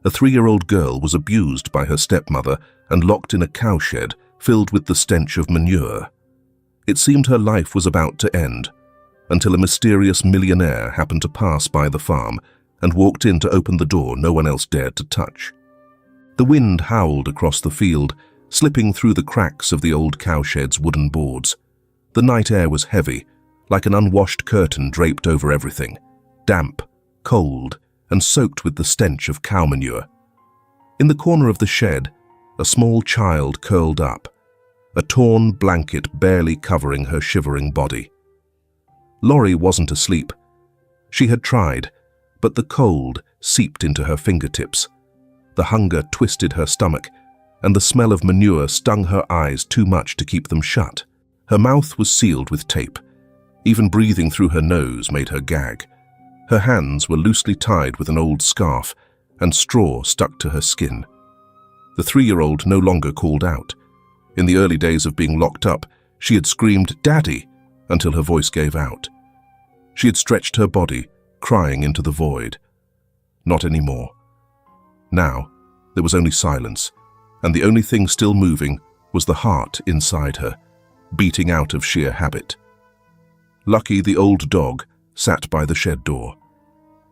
A 3-year-old girl was abused by her stepmother and locked in a cowshed filled with the stench of manure. It seemed her life was about to end, until a mysterious millionaire happened to pass by the farm and walked in to open the door no one else dared to touch. The wind howled across the field, slipping through the cracks of the old cowshed's wooden boards. The night air was heavy, like an unwashed curtain draped over everything, damp, cold, and soaked with the stench of cow manure. In the corner of the shed, a small child curled up, a torn blanket barely covering her shivering body. Laurie wasn't asleep. She had tried, but the cold seeped into her fingertips. The hunger twisted her stomach, and the smell of manure stung her eyes too much to keep them shut. Her mouth was sealed with tape. Even breathing through her nose made her gag. Her hands were loosely tied with an old scarf, and straw stuck to her skin. The 3-year-old no longer called out. In the early days of being locked up, she had screamed, "Daddy!" until her voice gave out. She had stretched her body, crying into the void. Not anymore. Now, there was only silence, and the only thing still moving was the heart inside her, beating out of sheer habit. Lucky, the old dog, sat by the shed door.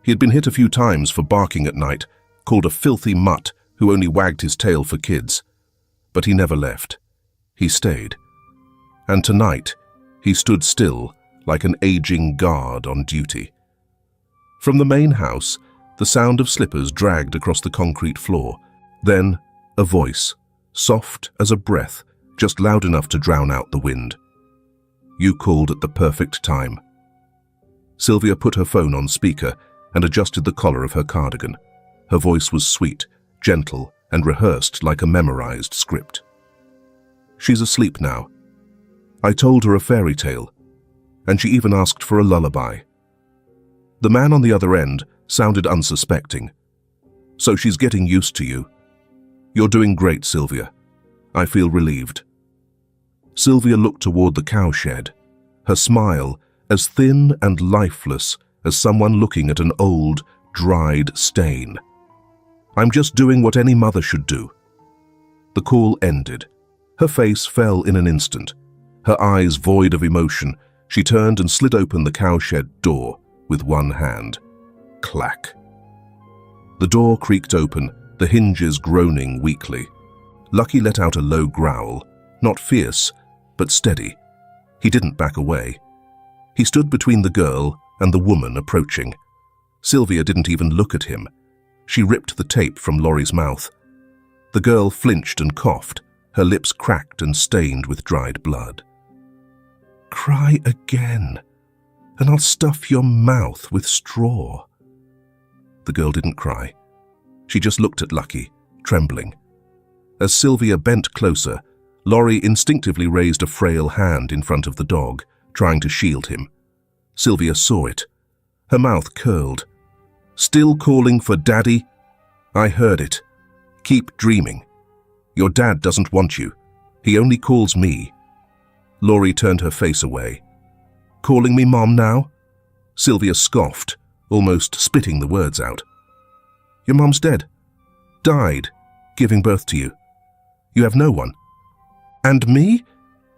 He had been hit a few times for barking at night, called a filthy mutt who only wagged his tail for kids. But he never left. He stayed. And tonight, he stood still like an aging guard on duty. From the main house, the sound of slippers dragged across the concrete floor. Then, a voice, soft as a breath, just loud enough to drown out the wind. "You called at the perfect time." Sylvia put her phone on speaker and adjusted the collar of her cardigan. Her voice was sweet, gentle, and rehearsed like a memorized script. "She's asleep now. I told her a fairy tale, and she even asked for a lullaby." The man on the other end sounded unsuspecting. "So she's getting used to you. You're doing great, Sylvia. I feel relieved." Sylvia looked toward the cowshed, her smile as thin and lifeless as someone looking at an old, dried stain. "I'm just doing what any mother should do." The call ended. Her face fell in an instant. Her eyes void of emotion, she turned and slid open the cowshed door with one hand. Clack. The door creaked open, the hinges groaning weakly. Lucky let out a low growl, not fierce, but steady. He didn't back away. He stood between the girl and the woman approaching. Sylvia didn't even look at him. She ripped the tape from Laurie's mouth. The girl flinched and coughed, her lips cracked and stained with dried blood. "Cry again, and I'll stuff your mouth with straw." The girl didn't cry. She just looked at Lucky, trembling. As Sylvia bent closer, Laurie instinctively raised a frail hand in front of the dog, trying to shield him. Sylvia saw it. Her mouth curled. "Still calling for Daddy? I heard it. Keep dreaming. Your dad doesn't want you. He only calls me." Laurie turned her face away. "Calling me Mom now?" Sylvia scoffed, almost spitting the words out. "Your mom's dead. Died, giving birth to you. You have no one." "And me?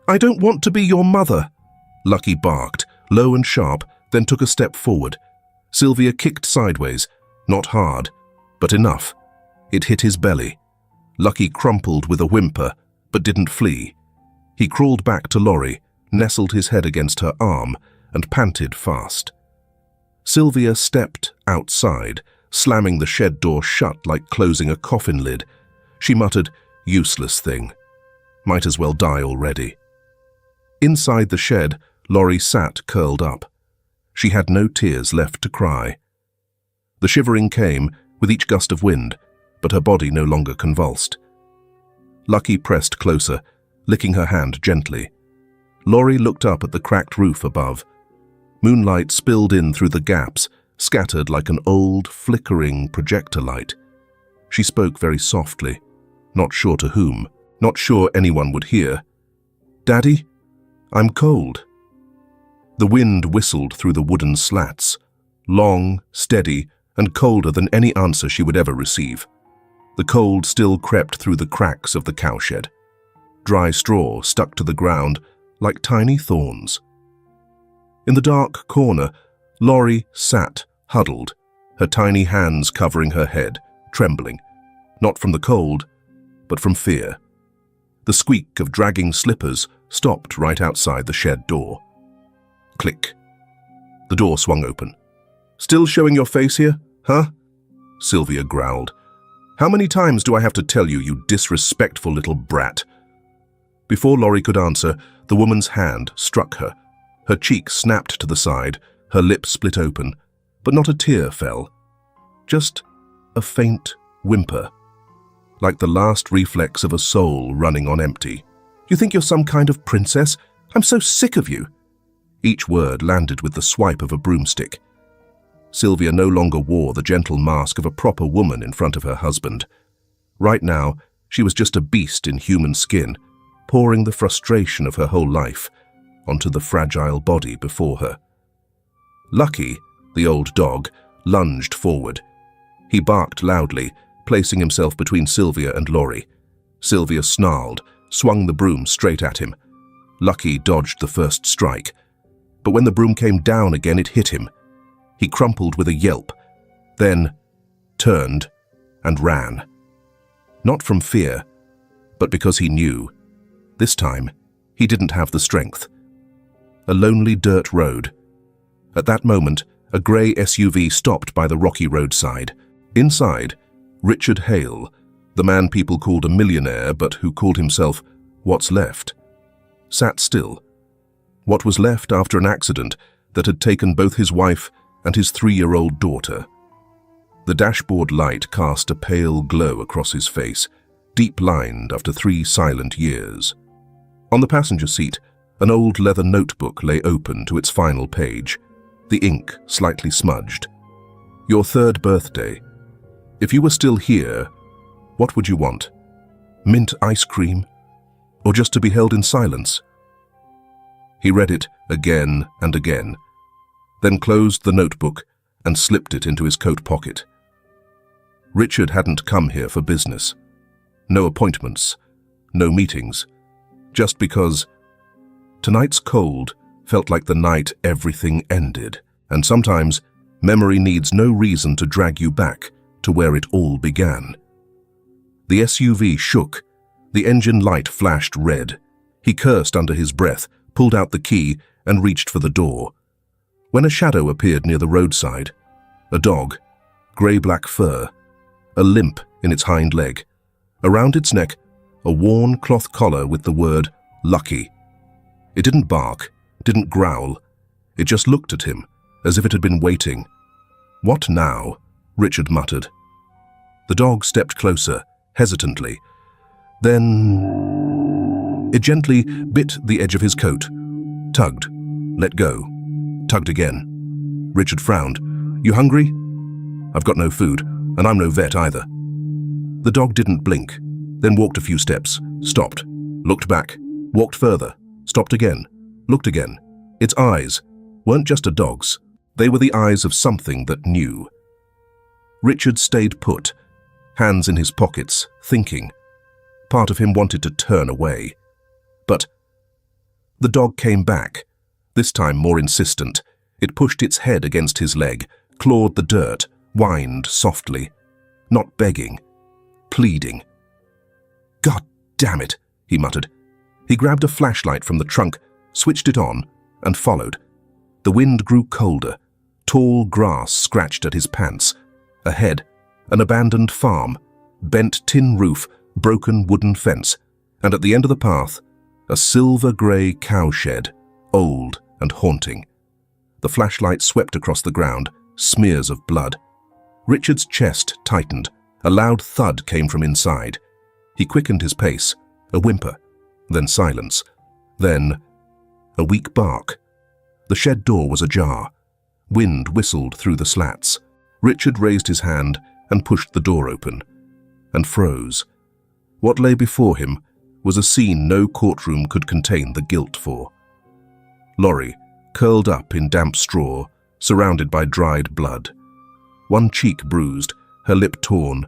I don't want to be your mother." Lucky barked, low and sharp, then took a step forward. Sylvia kicked sideways, not hard, but enough. It hit his belly. Lucky crumpled with a whimper, but didn't flee. He crawled back to Laurie, nestled his head against her arm, and panted fast. Sylvia stepped outside, slamming the shed door shut like closing a coffin lid. She muttered, "Useless thing. Might as well die already." Inside the shed, Laurie sat curled up. She had no tears left to cry. The shivering came with each gust of wind, but her body no longer convulsed. Lucky pressed closer, licking her hand gently. Laurie looked up at the cracked roof above. Moonlight spilled in through the gaps, scattered like an old, flickering projector light. She spoke very softly, not sure to whom, not sure anyone would hear. "Daddy, I'm cold." The wind whistled through the wooden slats, long, steady, and colder than any answer she would ever receive. The cold still crept through the cracks of the cowshed. Dry straw stuck to the ground like tiny thorns. In the dark corner, Laurie sat, huddled, her tiny hands covering her head, trembling, not from the cold, but from fear. The squeak of dragging slippers stopped right outside the shed door. Click. The door swung open. "Still showing your face here, huh?" Sylvia growled. "How many times do I have to tell you, you disrespectful little brat?" Before Laurie could answer, the woman's hand struck her. Her cheek snapped to the side, her lips split open, but not a tear fell. Just a faint whimper, like the last reflex of a soul running on empty. "You think you're some kind of princess? I'm so sick of you." Each word landed with the swipe of a broomstick. Sylvia no longer wore the gentle mask of a proper woman in front of her husband. Right now, she was just a beast in human skin, pouring the frustration of her whole life onto the fragile body before her. Lucky, the old dog, lunged forward. He barked loudly, placing himself between Sylvia and Laurie. Sylvia snarled, swung the broom straight at him. Lucky dodged the first strike, but when the broom came down again, it hit him. He crumpled with a yelp, then turned and ran. Not from fear, but because he knew. This time, he didn't have the strength. A lonely dirt road. At that moment, a grey SUV stopped by the rocky roadside. Inside, Richard Hale, the man people called a millionaire but who called himself What's Left, sat still. What was left after an accident that had taken both his wife and his 3-year-old daughter. The dashboard light cast a pale glow across his face, deep-lined after 3 silent years. On the passenger seat, an old leather notebook lay open to its final page, the ink slightly smudged. "Your 3rd birthday. If you were still here, what would you want? Mint ice cream? Or just to be held in silence?" He read it again and again, then closed the notebook and slipped it into his coat pocket. Richard hadn't come here for business. No appointments, no meetings, just because tonight's cold felt like the night everything ended, and sometimes memory needs no reason to drag you back to where it all began. The SUV shook, the engine light flashed red. He cursed under his breath, pulled out the key, and reached for the door. When a shadow appeared near the roadside, a dog, grey-black fur, a limp in its hind leg. Around its neck, a worn cloth collar with the word Lucky. It didn't bark, didn't growl. It just looked at him, as if it had been waiting. "What now?" Richard muttered. The dog stepped closer, hesitantly. Then it gently bit the edge of his coat, tugged, let go, tugged again. Richard frowned. "You hungry?" "I've got no food, and I'm no vet either." The dog didn't blink, then walked a few steps, stopped, looked back, walked further, stopped again, looked again. Its eyes weren't just a dog's. They were the eyes of something that knew. Richard stayed put, hands in his pockets, thinking. Part of him wanted to turn away. But the dog came back, this time more insistent. It pushed its head against his leg, clawed the dirt, whined softly. Not begging, pleading. "God damn it," he muttered. He grabbed a flashlight from the trunk, switched it on, and followed. The wind grew colder. Tall grass scratched at his pants. Ahead, an abandoned farm, bent tin roof, broken wooden fence, and at the end of the path, a silver-grey cowshed, old and haunting. The flashlight swept across the ground, smears of blood. Richard's chest tightened. A loud thud came from inside. He quickened his pace, a whimper, then silence, then a weak bark. The shed door was ajar. Wind whistled through the slats. Richard raised his hand and pushed the door open, and froze. What lay before him was a scene no courtroom could contain the guilt for. Laurie, curled up in damp straw, surrounded by dried blood. One cheek bruised, her lip torn,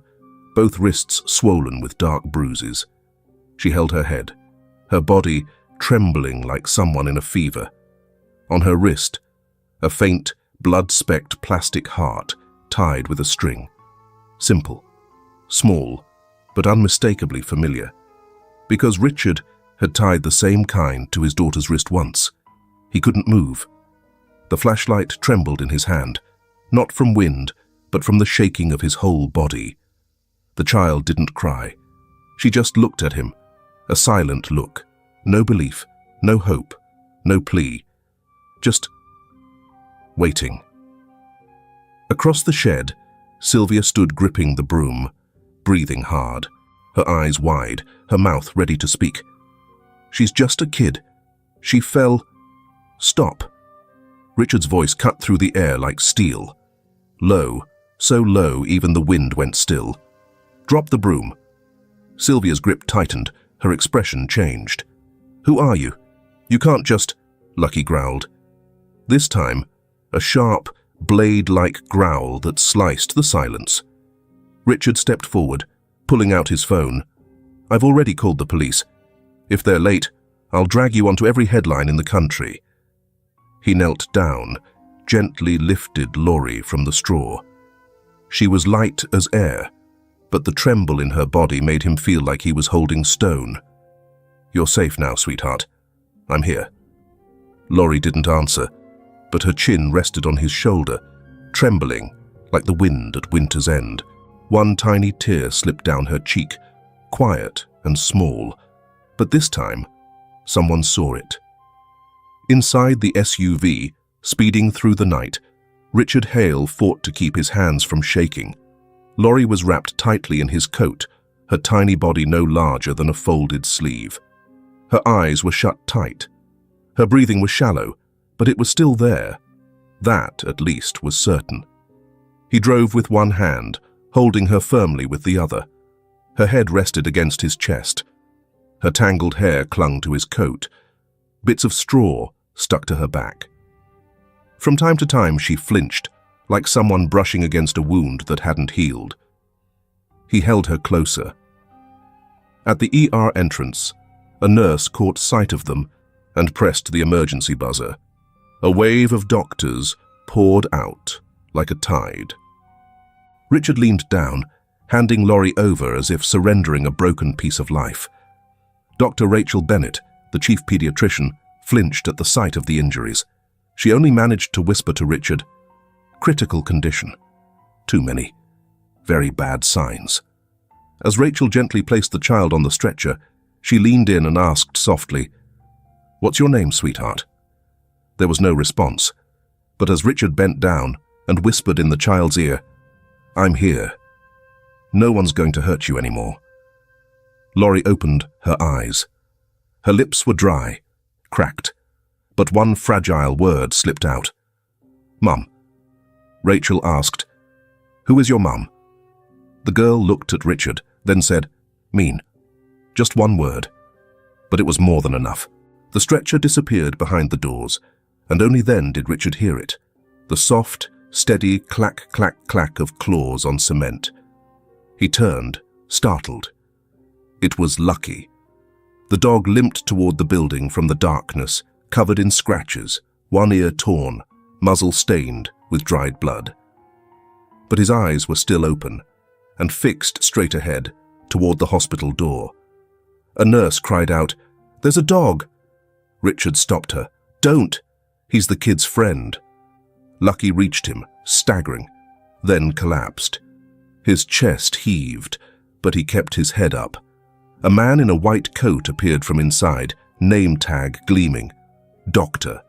both wrists swollen with dark bruises. She held her head, her body trembling like someone in a fever. On her wrist, a faint, blood-specked plastic heart tied with a string. Simple, small, but unmistakably familiar. Because Richard had tied the same kind to his daughter's wrist once. He couldn't move. The flashlight trembled in his hand, not from wind, but from the shaking of his whole body. The child didn't cry. She just looked at him, a silent look. No belief, no hope, no plea. Just waiting. Across the shed, Sylvia stood gripping the broom, breathing hard, her eyes wide, her mouth ready to speak. She's just a kid. She fell. Stop. Richard's voice cut through the air like steel. Low, so low even the wind went still. Drop the broom. Sylvia's grip tightened, her expression changed. Who are you? You can't just... Lucky growled. This time, a sharp, blade-like growl that sliced the silence. Richard stepped forward, pulling out his phone. I've already called the police. If they're late, I'll drag you onto every headline in the country. He knelt down, gently lifted Laurie from the straw. She was light as air, but the tremble in her body made him feel like he was holding stone. You're safe now, sweetheart. I'm here. Laurie didn't answer, but her chin rested on his shoulder, trembling like the wind at winter's end. One tiny tear slipped down her cheek, quiet and small, but this time, someone saw it. Inside the SUV, speeding through the night, Richard Hale fought to keep his hands from shaking. Laurie was wrapped tightly in his coat, her tiny body no larger than a folded sleeve. Her eyes were shut tight. Her breathing was shallow, but it was still there. That, at least, was certain. He drove with one hand, holding her firmly with the other. Her head rested against his chest. Her tangled hair clung to his coat. Bits of straw stuck to her back. From time to time she flinched, like someone brushing against a wound that hadn't healed. He held her closer. At the ER entrance, a nurse caught sight of them and pressed the emergency buzzer. A wave of doctors poured out like a tide. Richard leaned down, handing Laurie over as if surrendering a broken piece of life. Dr. Rachel Bennett, the chief pediatrician, flinched at the sight of the injuries. She only managed to whisper to Richard, "Critical condition. Too many. Very bad signs." As Rachel gently placed the child on the stretcher, she leaned in and asked softly, "What's your name, sweetheart?" There was no response, but as Richard bent down and whispered in the child's ear, "I'm here. No one's going to hurt you anymore." Laurie opened her eyes. Her lips were dry, cracked, but one fragile word slipped out. "Mum." Rachel asked, "Who is your mum?" The girl looked at Richard, then said, "Mean." Just one word. But it was more than enough. The stretcher disappeared behind the doors, and only then did Richard hear it. The soft, steady clack, clack, clack of claws on cement. He turned, startled. It was Lucky. The dog limped toward the building from the darkness, covered in scratches, one ear torn, muzzle stained with dried blood. But his eyes were still open, and fixed straight ahead, toward the hospital door. A nurse cried out, "There's a dog!" Richard stopped her. "Don't! He's the kid's friend." Lucky reached him, staggering, then collapsed. His chest heaved, but he kept his head up. A man in a white coat appeared from inside, name tag gleaming. Doctor.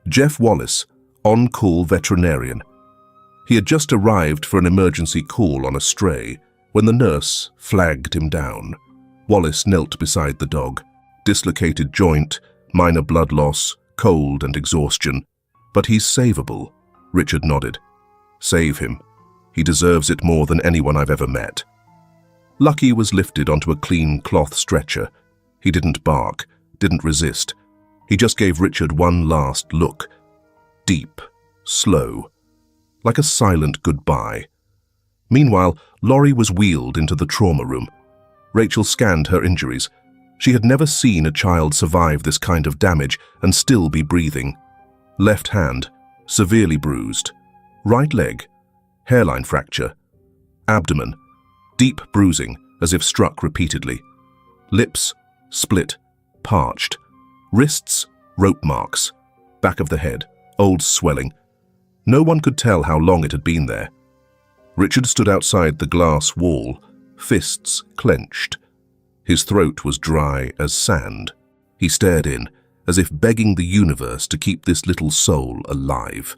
Jeff Wallace, on-call veterinarian. He had just arrived for an emergency call on a stray when the nurse flagged him down. Wallace knelt beside the dog. Dislocated joint, minor blood loss, cold and exhaustion. "But he's savable," Richard nodded. "Save him. He deserves it more than anyone I've ever met." Lucky was lifted onto a clean cloth stretcher. He didn't bark, didn't resist. He just gave Richard one last look. Deep, slow, like a silent goodbye. Meanwhile, Laurie was wheeled into the trauma room. Rachel scanned her injuries. She had never seen a child survive this kind of damage and still be breathing. Left hand, severely bruised. Right leg, hairline fracture. Abdomen, deep bruising as if struck repeatedly. Lips, split, parched. Wrists, rope marks. Back of the head, old swelling. No one could tell how long it had been there. Richard stood outside the glass wall, fists clenched. His throat was dry as sand. He stared in, as if begging the universe to keep this little soul alive.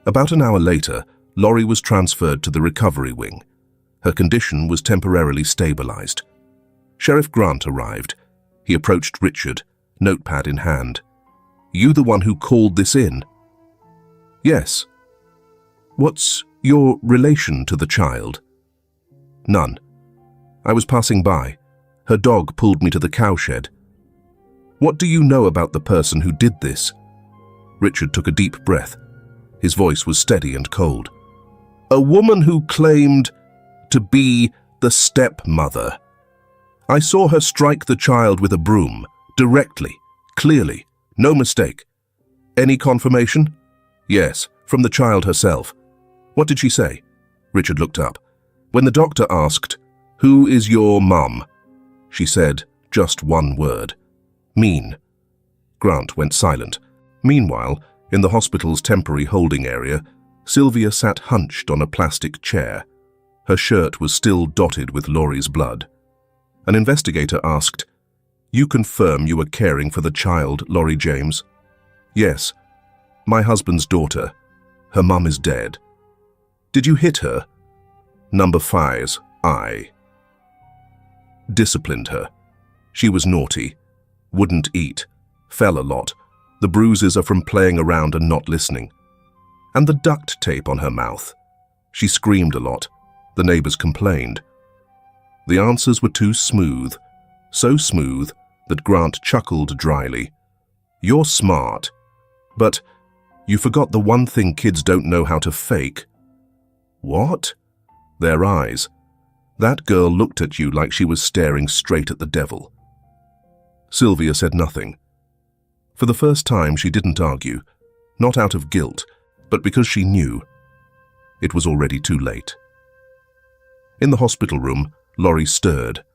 About an hour later, Laurie was transferred to the recovery wing. Her condition was temporarily stabilized. Sheriff Grant arrived. He approached Richard, notepad in hand. "You the one who called this in?" "Yes." "What's your relation to the child?" "None. I was passing by. Her dog pulled me to the cowshed." "What do you know about the person who did this?" Richard took a deep breath. His voice was steady and cold. "A woman who claimed to be the stepmother. I saw her strike the child with a broom, directly, clearly, no mistake." "Any confirmation?" "Yes, from the child herself." "What did she say?" Richard looked up. When the doctor asked, "Who is your mum?" she said just one word. "Mean." Grant went silent. Meanwhile, in the hospital's temporary holding area, Sylvia sat hunched on a plastic chair. Her shirt was still dotted with Laurie's blood. An investigator asked, "You confirm you were caring for the child, Laurie James?" "Yes. My husband's daughter. Her mum is dead." "Did you hit her?" "Number 5's I disciplined her. She was naughty, wouldn't eat, fell a lot. The bruises are from playing around and not listening. And the duct tape on her mouth. She screamed a lot. The neighbors complained." The answers were too smooth, so smooth that Grant chuckled dryly. "You're smart, but you forgot the one thing kids don't know how to fake." "What?" "Their eyes. That girl looked at you like she was staring straight at the devil." Sylvia said nothing. For the first time, she didn't argue, not out of guilt, but because she knew. It was already too late. In the hospital room, Laurie stirred.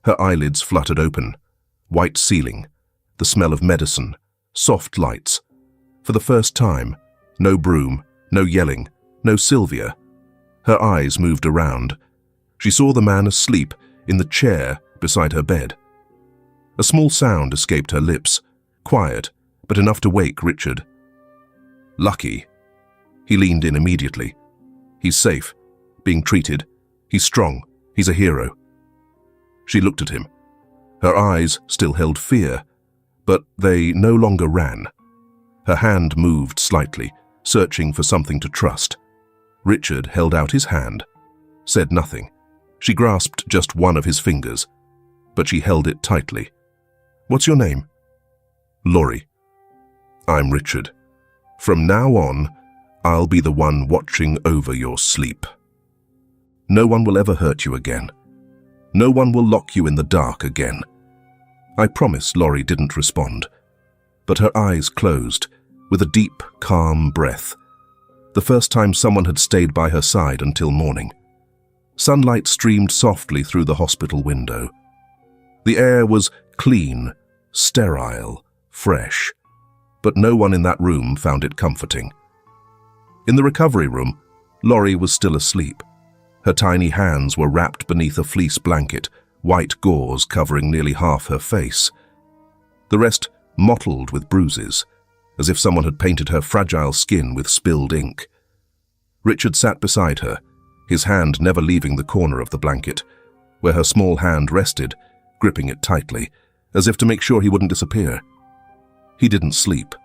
Her eyelids fluttered open. White ceiling, the smell of medicine, soft lights. For the first time, no broom, no yelling, no Sylvia. Her eyes moved around. She saw the man asleep in the chair beside her bed. A small sound escaped her lips, quiet, but enough to wake Richard. "Lucky." He leaned in immediately. "He's safe, being treated. He's strong. He's a hero." She looked at him. Her eyes still held fear, but they no longer ran. Her hand moved slightly, searching for something to trust. Richard held out his hand, said nothing. She grasped just one of his fingers, but she held it tightly. "What's your name?" "Laurie." "I'm Richard. From now on, I'll be the one watching over your sleep. No one will ever hurt you again. No one will lock you in the dark again." "I promise." Laurie didn't respond, but her eyes closed with a deep, calm breath. The first time someone had stayed by her side until morning. Sunlight streamed softly through the hospital window. The air was clean, sterile, fresh, but no one in that room found it comforting. In the recovery room, Laurie was still asleep. Her tiny hands were wrapped beneath a fleece blanket, white gauze covering nearly half her face. The rest mottled with bruises, as if someone had painted her fragile skin with spilled ink. Richard sat beside her, his hand never leaving the corner of the blanket, where her small hand rested, gripping it tightly, as if to make sure he wouldn't disappear. He didn't sleep,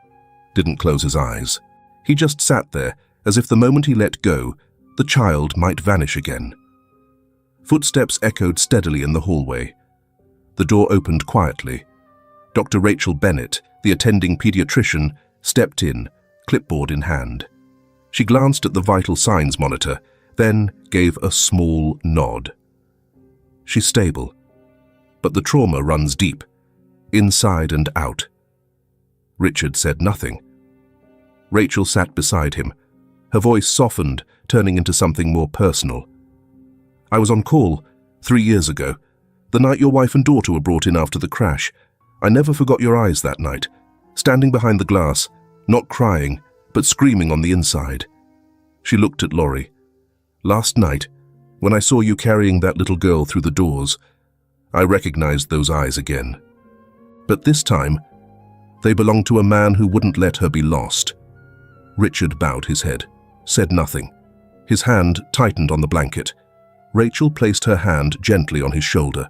didn't close his eyes. He just sat there, as if the moment he let go, the child might vanish again. Footsteps echoed steadily in the hallway. The door opened quietly. Dr. Rachel Bennett, the attending pediatrician, stepped in, clipboard in hand. She glanced at the vital signs monitor, then gave a small nod. She's stable, but the trauma runs deep, inside and out. Richard said nothing. Rachel sat beside him, her voice softened, turning into something more personal. I was on call 3 years ago, the night your wife and daughter were brought in after the crash. I never forgot your eyes that night, standing behind the glass, not crying, but screaming on the inside. She looked at Laurie. Last night, when I saw you carrying that little girl through the doors, I recognized those eyes again. But this time, they belonged to a man who wouldn't let her be lost. Richard bowed his head, said nothing. His hand tightened on the blanket. Rachel placed her hand gently on his shoulder.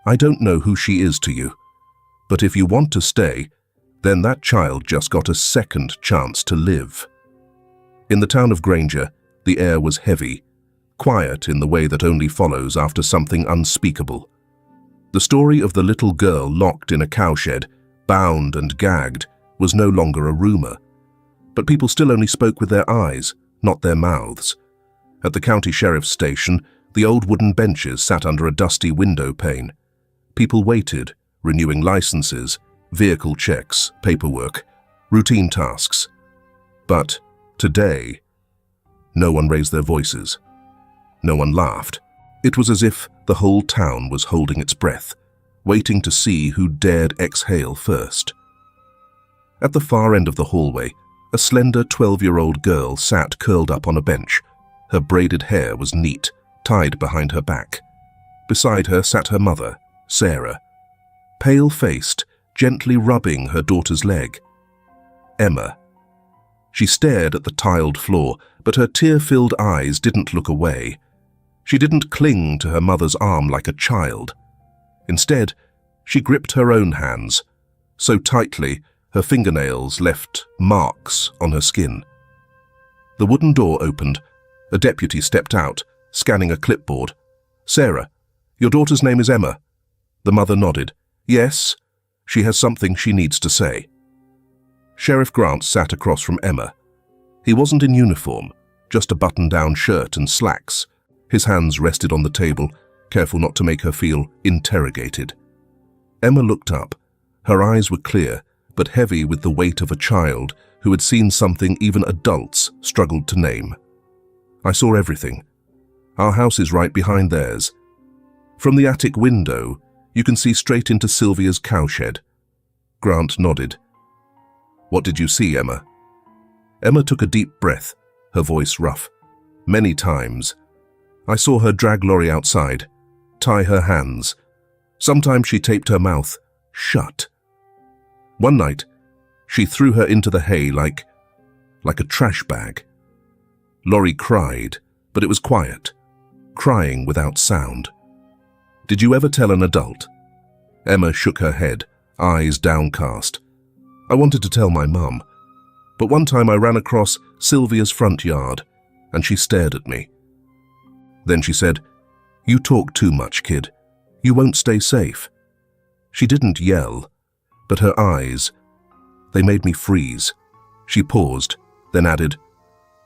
I don't know who she is to you, but if you want to stay, then that child just got a second chance to live. In the town of Granger, the air was heavy, quiet in the way that only follows after something unspeakable. The story of the little girl locked in a cowshed, bound and gagged, was no longer a rumor. But people still only spoke with their eyes, not their mouths. At the county sheriff's station, the old wooden benches sat under a dusty window pane. People waited, renewing licenses, vehicle checks, paperwork, routine tasks. But today, no one raised their voices. No one laughed. It was as if the whole town was holding its breath, waiting to see who dared exhale first. At the far end of the hallway, a slender 12-year-old girl sat curled up on a bench. Her braided hair was neat, tied behind her back. Beside her sat her mother, Sarah, pale-faced, gently rubbing her daughter's leg. Emma. She stared at the tiled floor, but her tear-filled eyes didn't look away. She didn't cling to her mother's arm like a child. Instead, she gripped her own hands, so tightly her fingernails left marks on her skin. The wooden door opened. A deputy stepped out, scanning a clipboard. Sarah, your daughter's name is Emma. The mother nodded. Yes, she has something she needs to say. Sheriff Grant sat across from Emma. He wasn't in uniform, just a button-down shirt and slacks. His hands rested on the table, careful not to make her feel interrogated. Emma looked up. Her eyes were clear, but heavy with the weight of a child who had seen something even adults struggled to name. I saw everything. Our house is right behind theirs. From the attic window, you can see straight into Sylvia's cowshed. Grant nodded. What did you see, Emma? Emma took a deep breath, her voice rough. Many times. I saw her drag Laurie outside, tie her hands. Sometimes she taped her mouth shut. One night, she threw her into the hay like a trash bag. Laurie cried, but it was quiet, crying without sound. Did you ever tell an adult? Emma shook her head, eyes downcast. I wanted to tell my mum, but one time I ran across Sylvia's front yard, and she stared at me. Then she said, "You talk too much, kid. You won't stay safe." She didn't yell, but her eyes, they made me freeze. She paused, then added,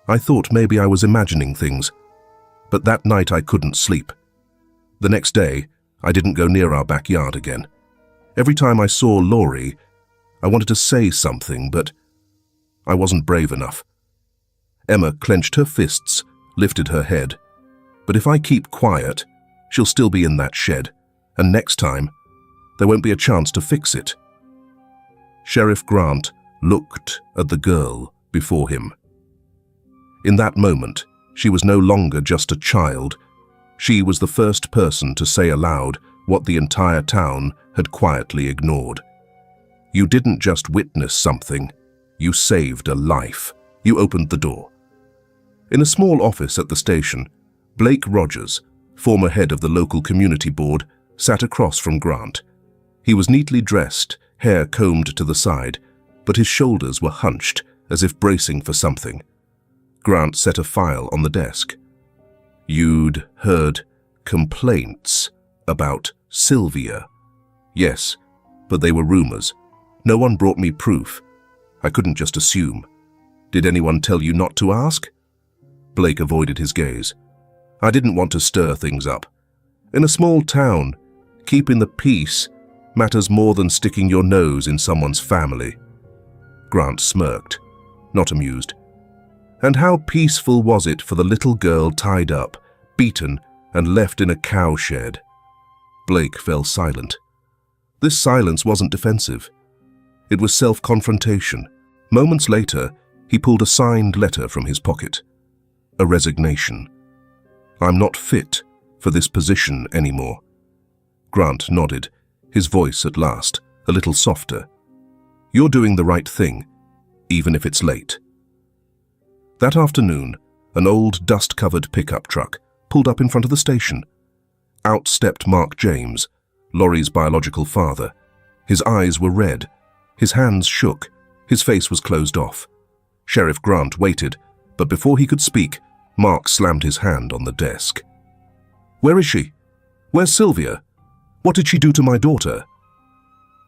I thought maybe I was imagining things, but that night I couldn't sleep. The next day, I didn't go near our backyard again. Every time I saw Laurie, I wanted to say something, but I wasn't brave enough. Emma clenched her fists, lifted her head. But if I keep quiet, she'll still be in that shed, and next time, there won't be a chance to fix it. Sheriff Grant looked at the girl before him. In that moment, she was no longer just a child. She was the first person to say aloud what the entire town had quietly ignored. You didn't just witness something, you saved a life. You opened the door. In a small office at the station, Blake Rogers, former head of the local community board, sat across from Grant. He was neatly dressed, hair combed to the side, but his shoulders were hunched as if bracing for something. Grant set a file on the desk. You'd heard complaints about Sylvia. Yes, but they were rumors. No one brought me proof. I couldn't just assume. Did anyone tell you not to ask? Blake avoided his gaze. I didn't want to stir things up. In a small town, keeping the peace matters more than sticking your nose in someone's family." Grant smirked, not amused. "And how peaceful was it for the little girl tied up, beaten, and left in a cowshed?" Blake fell silent. This silence wasn't defensive. It was self-confrontation. Moments later, he pulled a signed letter from his pocket. A resignation. "I'm not fit for this position anymore." Grant nodded, his voice at last a little softer. "You're doing the right thing, even if it's late." That afternoon, an old dust-covered pickup truck pulled up in front of the station. Out stepped Mark James, Laurie's biological father. His eyes were red, his hands shook, his face was closed off. Sheriff Grant waited, but before he could speak, Mark slammed his hand on the desk. "Where is she? Where's Sylvia? What did she do to my daughter?"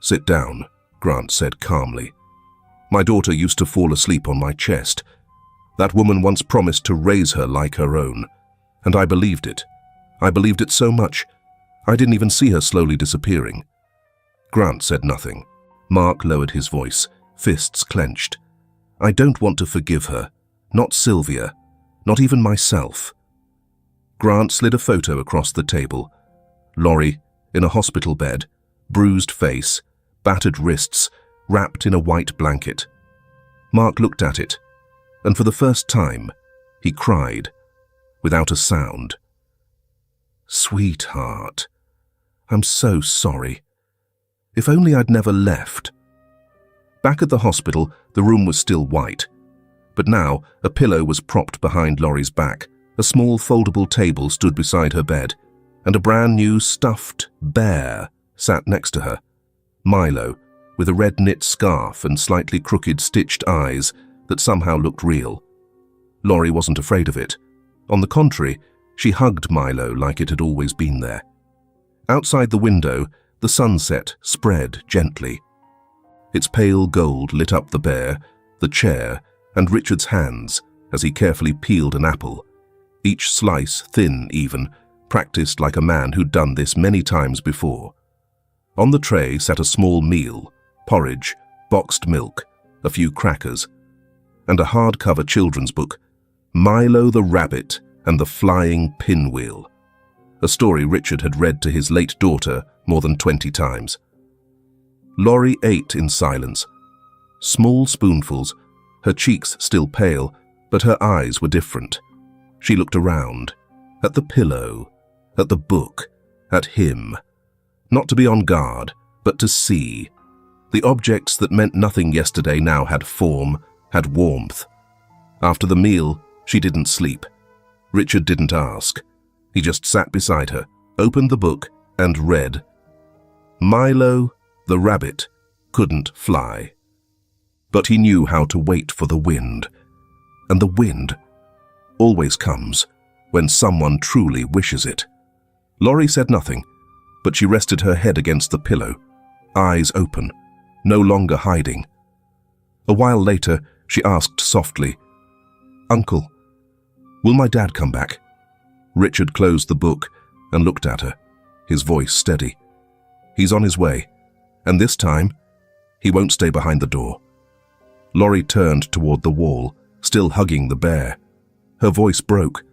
"Sit down," Grant said calmly. "My daughter used to fall asleep on my chest. That woman once promised to raise her like her own, and I believed it. I believed it so much, I didn't even see her slowly disappearing." Grant said nothing. Mark lowered his voice, fists clenched. "I don't want to forgive her. Not Sylvia. Not even myself." Grant slid a photo across the table. Laurie, in a hospital bed, bruised face, battered wrists, wrapped in a white blanket. Mark looked at it, and for the first time, he cried, without a sound. "Sweetheart, I'm so sorry. If only I'd never left." Back at the hospital, the room was still white. But now, a pillow was propped behind Laurie's back, a small foldable table stood beside her bed, and a brand new stuffed bear sat next to her. Milo, with a red knit scarf and slightly crooked stitched eyes that somehow looked real. Laurie wasn't afraid of it. On the contrary, she hugged Milo like it had always been there. Outside the window, the sunset spread gently. Its pale gold lit up the bear, the chair, and Richard's hands as he carefully peeled an apple, each slice thin even, practiced like a man who'd done this many times before. On the tray sat a small meal, porridge, boxed milk, a few crackers, and a hardcover children's book, Milo the Rabbit and the Flying Pinwheel, a story Richard had read to his late daughter more than 20 times. Laurie ate in silence, small spoonfuls, her cheeks still pale, but her eyes were different. She looked around, at the pillow, at the book, at him, not to be on guard, but to see. The objects that meant nothing yesterday now had form, had warmth. After the meal, she didn't sleep. Richard didn't ask. He just sat beside her, opened the book, and read. Milo, the rabbit, couldn't fly. But he knew how to wait for the wind. And the wind always comes when someone truly wishes it. Laurie said nothing, but she rested her head against the pillow, eyes open, no longer hiding. A while later, she asked softly, "Uncle, will my dad come back?" Richard closed the book and looked at her, his voice steady. "He's on his way, and this time, he won't stay behind the door." Laurie turned toward the wall, still hugging the bear. Her voice broke,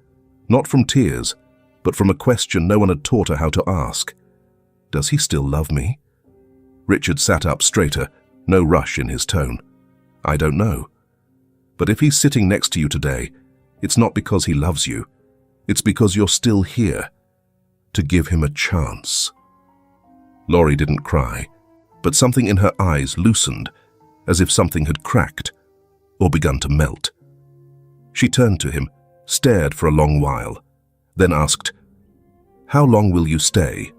not from tears, but from a question no one had taught her how to ask. "Does he still love me?" Richard sat up straighter, no rush in his tone. "I don't know. But if he's sitting next to you today, it's not because he loves you. It's because you're still here. To give him a chance." Laurie didn't cry, but something in her eyes loosened, as if something had cracked or begun to melt. She turned to him, stared for a long while, then asked, "How long will you stay?"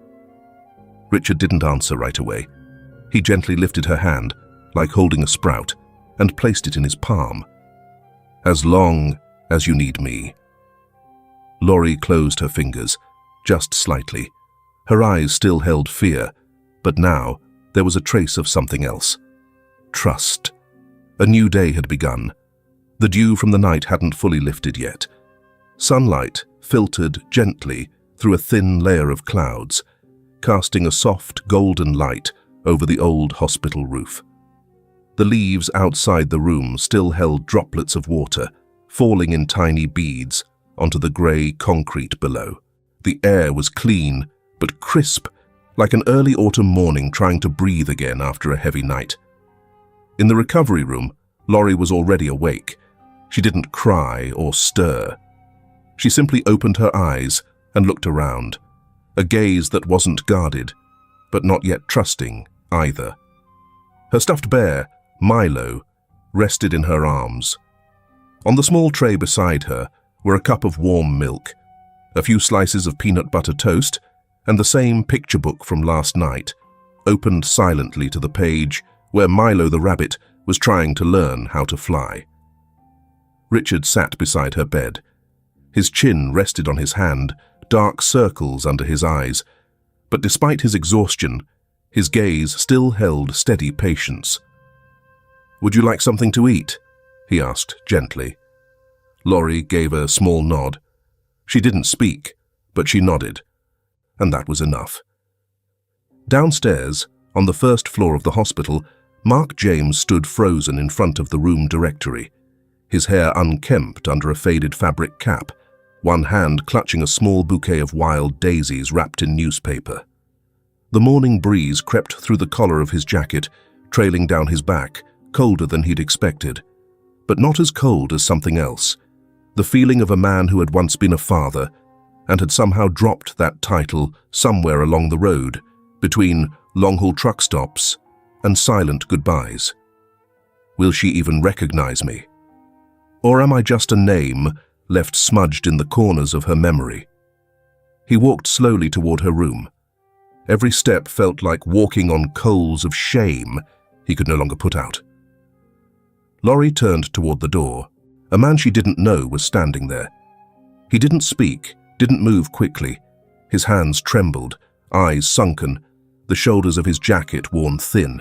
Richard didn't answer right away. He gently lifted her hand, like holding a sprout, and placed it in his palm. "As long as you need me." Laurie closed her fingers, just slightly. Her eyes still held fear, but now there was a trace of something else. Trust. A new day had begun. The dew from the night hadn't fully lifted yet. Sunlight filtered gently through a thin layer of clouds, casting a soft golden light over the old hospital roof. The leaves outside the room still held droplets of water, falling in tiny beads onto the grey concrete below. The air was clean but crisp, like an early autumn morning trying to breathe again after a heavy night. In the recovery room, Laurie was already awake. She didn't cry or stir. She simply opened her eyes and looked around, a gaze that wasn't guarded, but not yet trusting either. Her stuffed bear, Milo, rested in her arms. On the small tray beside her were a cup of warm milk, a few slices of peanut butter toast, and the same picture book from last night, opened silently to the page where Milo the rabbit was trying to learn how to fly. Richard sat beside her bed. His chin rested on his hand, dark circles under his eyes, but despite his exhaustion, his gaze still held steady patience. "Would you like something to eat?" he asked gently. Laurie gave a small nod. She didn't speak, but she nodded, and that was enough. Downstairs, on the first floor of the hospital, Mark James stood frozen in front of the room directory, his hair unkempt under a faded fabric cap, one hand clutching a small bouquet of wild daisies wrapped in newspaper. The morning breeze crept through the collar of his jacket, trailing down his back, colder than he'd expected, but not as cold as something else, the feeling of a man who had once been a father and had somehow dropped that title somewhere along the road, between long-haul truck stops and silent goodbyes. Will she even recognize me? Or am I just a name left smudged in the corners of her memory? He walked slowly toward her room. Every step felt like walking on coals of shame he could no longer put out. Laurie turned toward the door. A man she didn't know was standing there. He didn't speak, didn't move quickly. His hands trembled, eyes sunken, the shoulders of his jacket worn thin.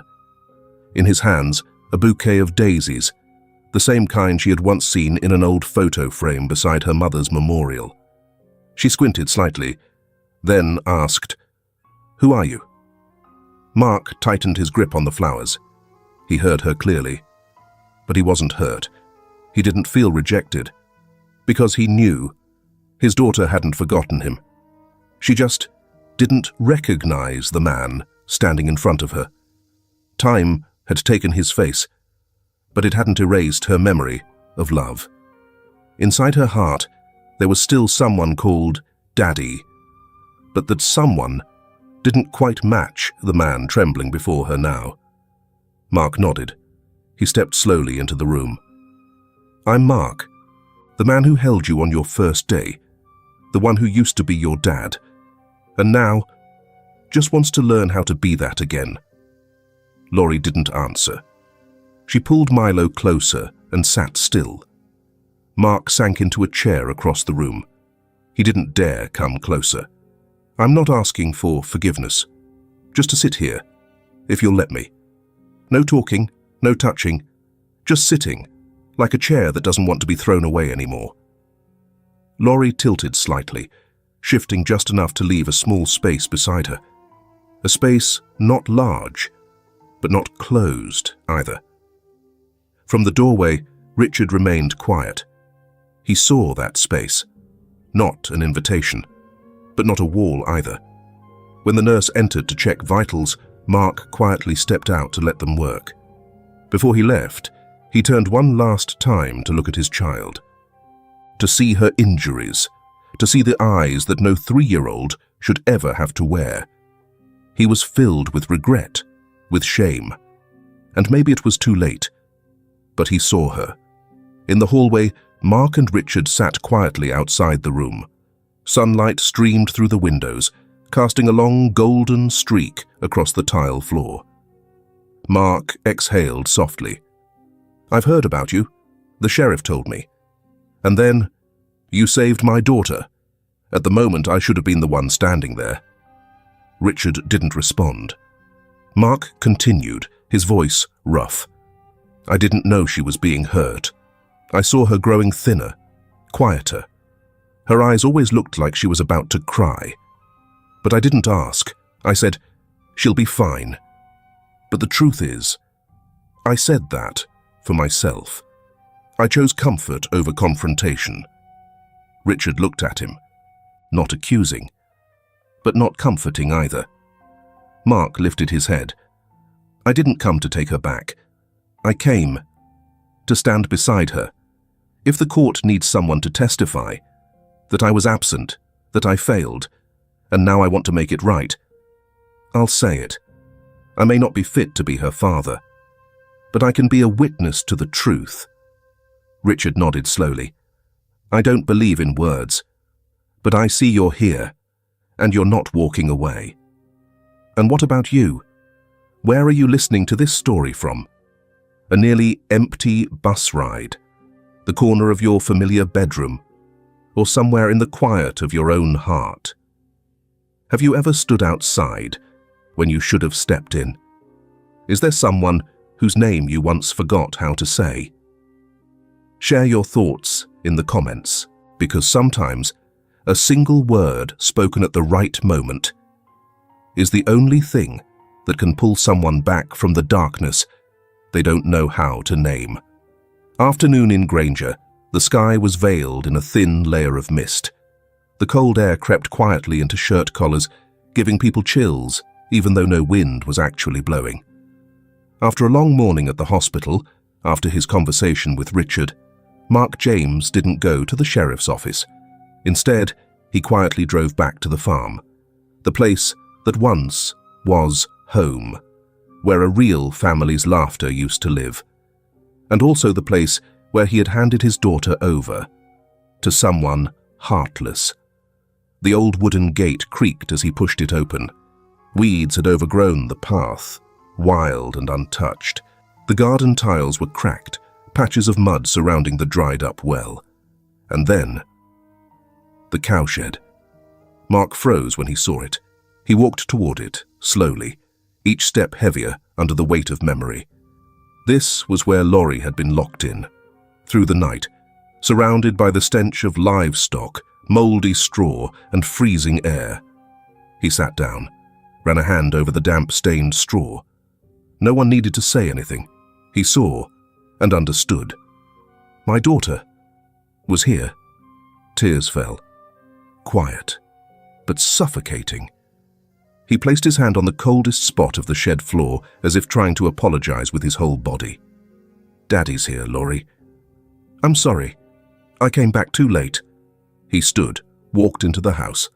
In his hands, a bouquet of daisies, the same kind she had once seen in an old photo frame beside her mother's memorial. She squinted slightly, then asked, "Who are you?" Mark tightened his grip on the flowers. He heard her clearly, but he wasn't hurt. He didn't feel rejected, because he knew his daughter hadn't forgotten him. She just didn't recognize the man standing in front of her. Time had taken his face, but it hadn't erased her memory of love. Inside her heart, there was still someone called Daddy, but that someone didn't quite match the man trembling before her now. Mark nodded. He stepped slowly into the room. "I'm Mark, the man who held you on your first day, the one who used to be your dad, and now just wants to learn how to be that again." Laurie didn't answer. She pulled Milo closer and sat still. Mark sank into a chair across the room. He didn't dare come closer. "I'm not asking for forgiveness, just to sit here, if you'll let me. No talking, no touching, just sitting, like a chair that doesn't want to be thrown away anymore." Laurie tilted slightly, shifting just enough to leave a small space beside her. A space not large, but not closed either. From the doorway, Richard remained quiet. He saw that space, not an invitation, but not a wall either. When the nurse entered to check vitals, Mark quietly stepped out to let them work. Before he left, he turned one last time to look at his child, to see her injuries, to see the eyes that no 3-year-old should ever have to wear. He was filled with regret, with shame, and maybe it was too late, but he saw her. In the hallway, Mark and Richard sat quietly outside the room. Sunlight streamed through the windows, casting a long golden streak across the tile floor. Mark exhaled softly. "I've heard about you. The sheriff told me. And then, you saved my daughter. At the moment, I should have been the one standing there." Richard didn't respond. Mark continued, his voice rough. "I didn't know she was being hurt. I saw her growing thinner, quieter. Her eyes always looked like she was about to cry. But I didn't ask. I said, "She'll be fine." But the truth is, I said that for myself. I chose comfort over confrontation. Richard looked at him, not accusing, but not comforting either. Mark lifted his head. I didn't come to take her back. I came to stand beside her. If the court needs someone to testify that I was absent, that I failed, and now I want to make it right, I'll say it. I may not be fit to be her father, but I can be a witness to the truth. Richard nodded slowly. I don't believe in words, but I see you're here, and you're not walking away. And what about you? Where are you listening to this story from? A nearly empty bus ride, the corner of your familiar bedroom, or somewhere in the quiet of your own heart? Have you ever stood outside when you should have stepped in? Is there someone whose name you once forgot how to say? Share your thoughts in the comments, because sometimes a single word spoken at the right moment is the only thing that can pull someone back from the darkness they don't know how to name. Afternoon in Granger, the sky was veiled in a thin layer of mist. The cold air crept quietly into shirt collars, giving people chills, even though no wind was actually blowing. After a long morning at the hospital, after his conversation with Richard, Mark James didn't go to the sheriff's office. Instead, he quietly drove back to the farm, the place that once was home, where a real family's laughter used to live, and also the place where he had handed his daughter over to someone heartless. The old wooden gate creaked as he pushed it open. Weeds had overgrown the path, wild and untouched. The garden tiles were cracked, patches of mud surrounding the dried-up well. And then, the cowshed. Mark froze when he saw it. He walked toward it, slowly, each step heavier under the weight of memory. This was where Laurie had been locked in, through the night, surrounded by the stench of livestock, moldy straw, and freezing air. He sat down, ran a hand over the damp-stained straw. No one needed to say anything. He saw and understood. My daughter was here. Tears fell. Quiet, but suffocating. He placed his hand on the coldest spot of the shed floor, as if trying to apologize with his whole body. Daddy's here, Laurie. I'm sorry. I came back too late. He stood, walked into the house.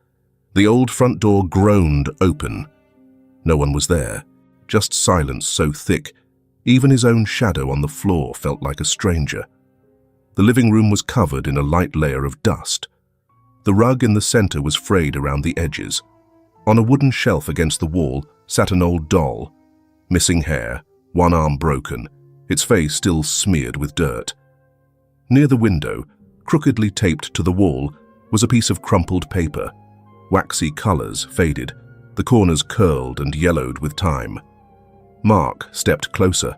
The old front door groaned open. No one was there, just silence so thick, even his own shadow on the floor felt like a stranger. The living room was covered in a light layer of dust. The rug in the center was frayed around the edges. On a wooden shelf against the wall sat an old doll, missing hair, one arm broken, its face still smeared with dirt. Near the window, crookedly taped to the wall, was a piece of crumpled paper. Waxy colors faded, the corners curled and yellowed with time. Mark stepped closer.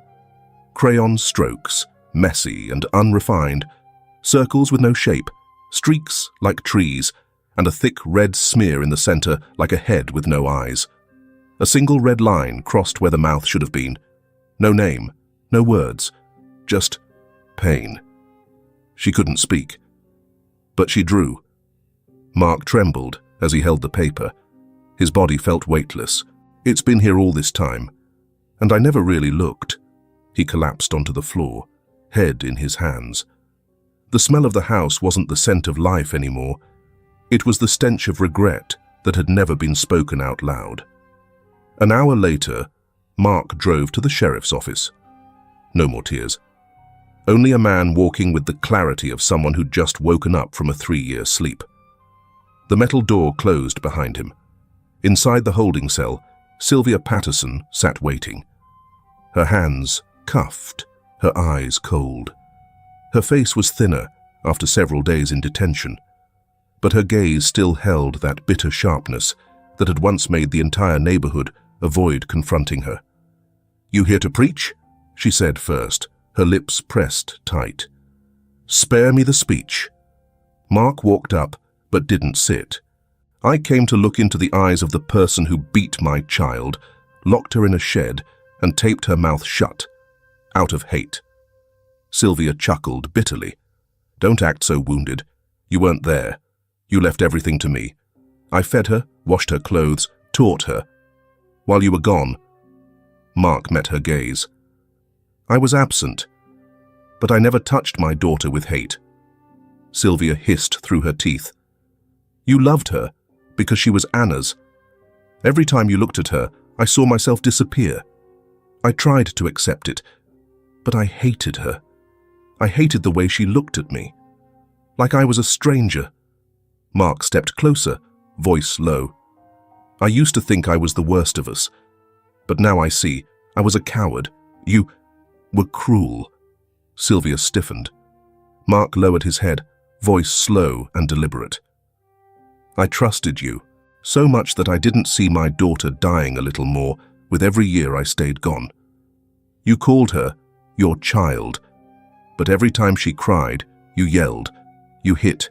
Crayon strokes, messy and unrefined, circles with no shape, streaks like trees, and a thick red smear in the center like a head with no eyes. A single red line crossed where the mouth should have been. No name, no words, just pain. She couldn't speak, but she drew. Mark trembled as he held the paper. His body felt weightless. It's been here all this time, and I never really looked. He collapsed onto the floor, head in his hands. The smell of the house wasn't the scent of life anymore. It was the stench of regret that had never been spoken out loud. An hour later, Mark drove to the sheriff's office. No more tears. Only a man walking with the clarity of someone who'd just woken up from a 3-year sleep. The metal door closed behind him. Inside the holding cell, Sylvia Patterson sat waiting. Her hands cuffed, her eyes cold. Her face was thinner after several days in detention, but her gaze still held that bitter sharpness that had once made the entire neighborhood avoid confronting her. "You here to preach?" she said first, her lips pressed tight. "Spare me the speech." Mark walked up, but didn't sit. I came to look into the eyes of the person who beat my child, locked her in a shed, and taped her mouth shut, out of hate. Sylvia chuckled bitterly. Don't act so wounded. You weren't there. You left everything to me. I fed her, washed her clothes, taught her. While you were gone, Mark met her gaze. I was absent, but I never touched my daughter with hate. Sylvia hissed through her teeth. You loved her because she was Anna's. Every time you looked at her, I saw myself disappear. I tried to accept it, but I hated her. I hated the way she looked at me, like I was a stranger. Mark stepped closer, voice low. I used to think I was the worst of us, but now I see I was a coward. You were cruel. Sylvia stiffened. Mark lowered his head, voice slow and deliberate. I trusted you, so much that I didn't see my daughter dying a little more with every year I stayed gone. You called her your child, but every time she cried, you yelled, you hit,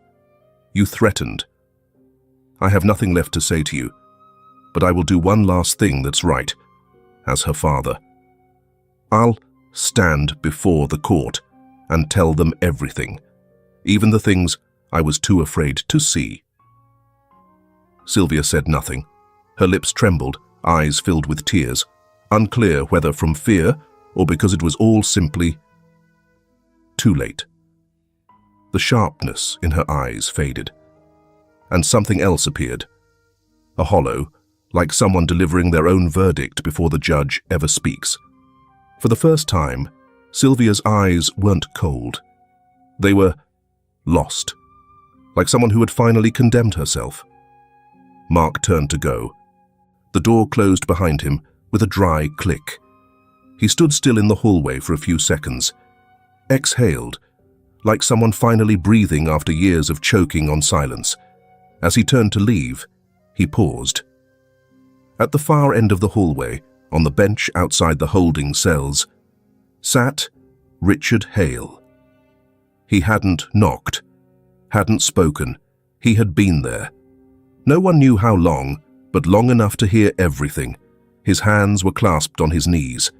you threatened. I have nothing left to say to you, but I will do one last thing that's right, as her father. I'll stand before the court and tell them everything, even the things I was too afraid to see. Sylvia said nothing. Her lips trembled, eyes filled with tears, unclear whether from fear or because it was all simply too late. The sharpness in her eyes faded, and something else appeared, a hollow, like someone delivering their own verdict before the judge ever speaks. For the first time, Sylvia's eyes weren't cold. They were lost, like someone who had finally condemned herself. Mark turned to go. The door closed behind him with a dry click. He stood still in the hallway for a few seconds, exhaled, like someone finally breathing after years of choking on silence. As he turned to leave, he paused. At the far end of the hallway, on the bench outside the holding cells, sat Richard Hale. He hadn't knocked, hadn't spoken. He had been there. No one knew how long, but long enough to hear everything. His hands were clasped on his knees.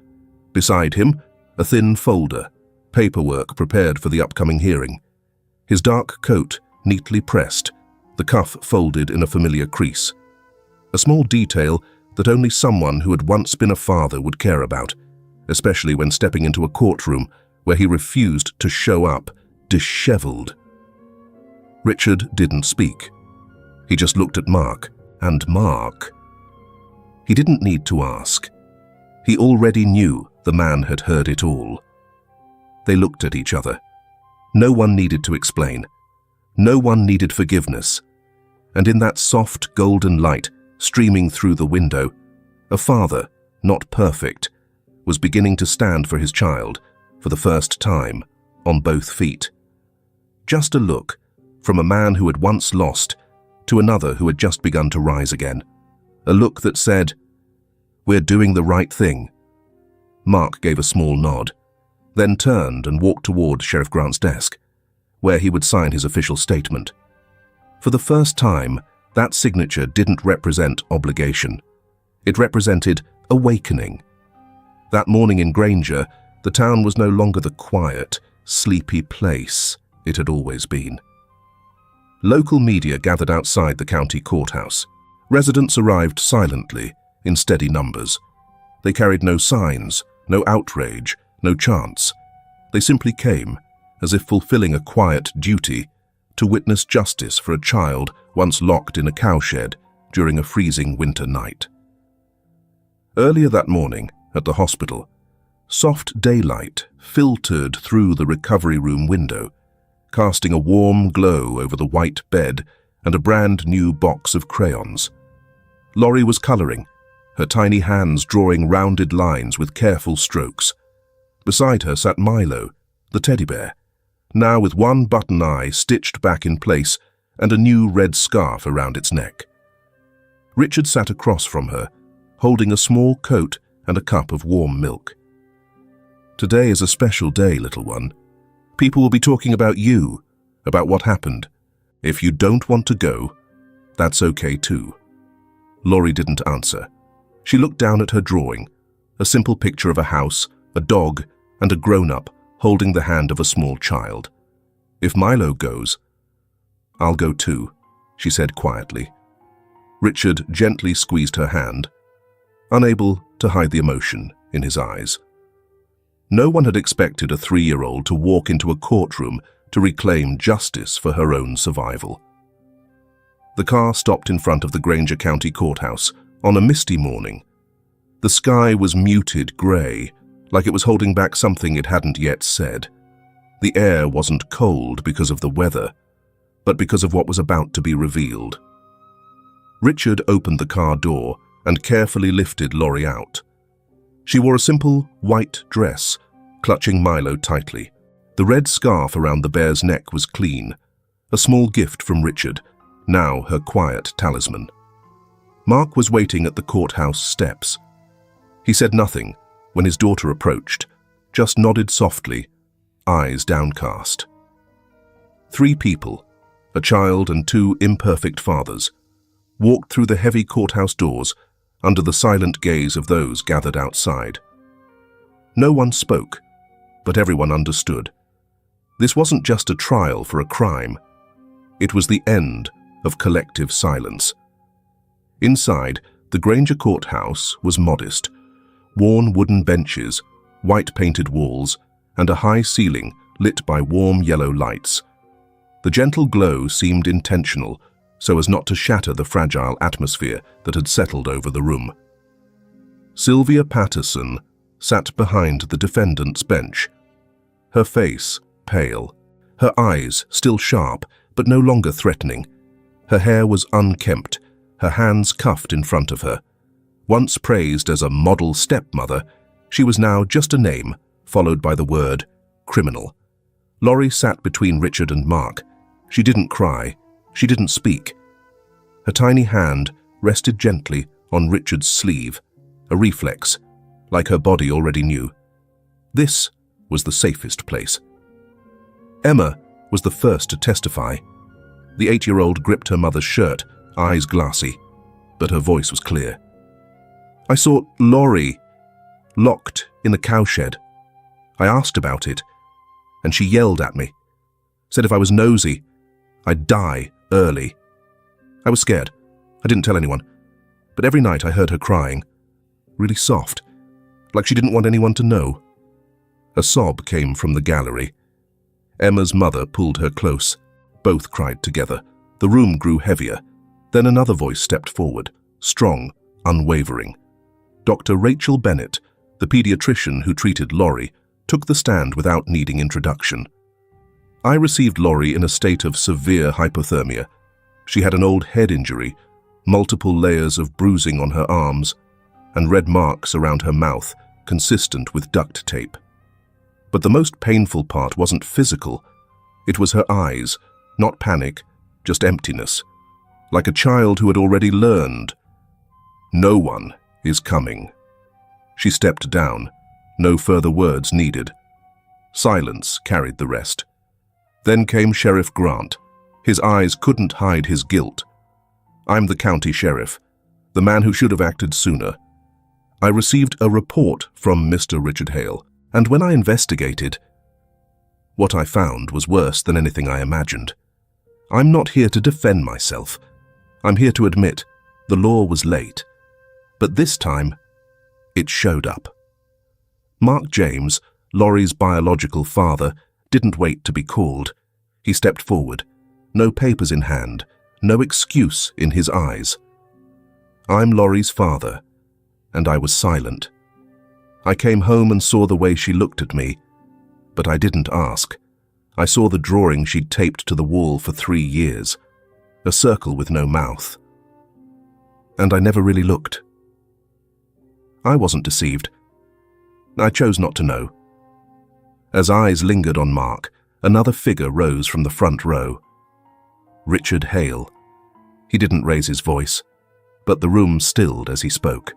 Beside him, a thin folder, paperwork prepared for the upcoming hearing. His dark coat neatly pressed, the cuff folded in a familiar crease. A small detail that only someone who had once been a father would care about, especially when stepping into a courtroom where he refused to show up, disheveled. Richard didn't speak. He just looked at Mark, and Mark. He didn't need to ask. He already knew the man had heard it all. They looked at each other. No one needed to explain. No one needed forgiveness. And in that soft golden light streaming through the window, a father, not perfect, was beginning to stand for his child for the first time on both feet. Just a look from a man who had once lost to another who had just begun to rise again. A look that said, "We're doing the right thing." Mark gave a small nod, then turned and walked toward Sheriff Grant's desk, where he would sign his official statement. For the first time, that signature didn't represent obligation. It represented awakening. That morning in Granger, the town was no longer the quiet, sleepy place it had always been. Local media gathered outside the county courthouse. Residents arrived silently, in steady numbers. They carried no signs, no outrage, no chants. They simply came, as if fulfilling a quiet duty, to witness justice for a child once locked in a cowshed during a freezing winter night. Earlier that morning, at the hospital, soft daylight filtered through the recovery room window, casting a warm glow over the white bed and a brand new box of crayons. Laurie was coloring, her tiny hands drawing rounded lines with careful strokes. Beside her sat Milo, the teddy bear, now with one button eye stitched back in place and a new red scarf around its neck. Richard sat across from her, holding a small coat and a cup of warm milk. "Today is a special day, little one. People will be talking about you, about what happened. If you don't want to go, that's okay too. Laurie didn't answer. She looked down at her drawing, a simple picture of a house, a dog, and a grown-up holding the hand of a small child. If Milo goes, I'll go too, she said quietly. Richard gently squeezed her hand, unable to hide the emotion in his eyes. No one had expected a 3-year-old to walk into a courtroom to reclaim justice for her own survival. The car stopped in front of the Granger County Courthouse on a misty morning. The sky was muted gray, like it was holding back something it hadn't yet said. The air wasn't cold because of the weather, but because of what was about to be revealed. Richard opened the car door and carefully lifted Laurie out. She wore a simple white dress, clutching Milo tightly. The red scarf around the bear's neck was clean, a small gift from Richard, now her quiet talisman. Mark was waiting at the courthouse steps. He said nothing when his daughter approached, just nodded softly, eyes downcast. 3 people, a child and 2 imperfect fathers, walked through the heavy courthouse doors under the silent gaze of those gathered outside. No one spoke, but everyone understood. This wasn't just a trial for a crime. It was the end of collective silence. Inside, the Granger courthouse was modest. Worn wooden benches, white-painted walls, and a high ceiling lit by warm yellow lights. The gentle glow seemed intentional, so as not to shatter the fragile atmosphere that had settled over the room. Sylvia Patterson sat behind the defendant's bench, her face pale, her eyes still sharp but no longer threatening. Her hair was unkempt, her hands cuffed in front of her. Once praised as a model stepmother, she was now just a name, followed by the word criminal. Laurie sat between Richard and Mark. She didn't cry. She didn't speak. Her tiny hand rested gently on Richard's sleeve, a reflex, like her body already knew. This was the safest place. Emma was the first to testify. The 8-year-old gripped her mother's shirt, eyes glassy, but her voice was clear. I saw Laurie locked in the cowshed. I asked about it, and she yelled at me, said if I was nosy, I'd die early. I was scared. I didn't tell anyone, but every night I heard her crying, really soft, like she didn't want anyone to know. A sob came from the gallery. Emma's mother pulled her close. Both cried together. The room grew heavier. Then another voice stepped forward, strong, unwavering. Dr. Rachel Bennett, the pediatrician who treated Laurie, took the stand without needing introduction. I received Laurie in a state of severe hypothermia. She had an old head injury, multiple layers of bruising on her arms, and red marks around her mouth, consistent with duct tape. But the most painful part wasn't physical. It was her eyes, not panic, just emptiness, like a child who had already learned. No one is coming. She stepped down, no further words needed. Silence carried the rest. Then came Sheriff Grant. His eyes couldn't hide his guilt. I'm the county sheriff, the man who should have acted sooner. I received a report from Mr. Richard Hale, and when I investigated, what I found was worse than anything I imagined. I'm not here to defend myself. I'm here to admit the law was late. But this time, it showed up. Mark James, Laurie's biological father, didn't wait to be called. He stepped forward, no papers in hand, no excuse in his eyes. I'm Laurie's father, and I was silent. I came home and saw the way she looked at me, but I didn't ask. I saw the drawing she'd taped to the wall for 3 years, a circle with no mouth. And I never really looked. I wasn't deceived. I chose not to know. As eyes lingered on Mark, another figure rose from the front row. Richard Hale. He didn't raise his voice, but the room stilled as he spoke.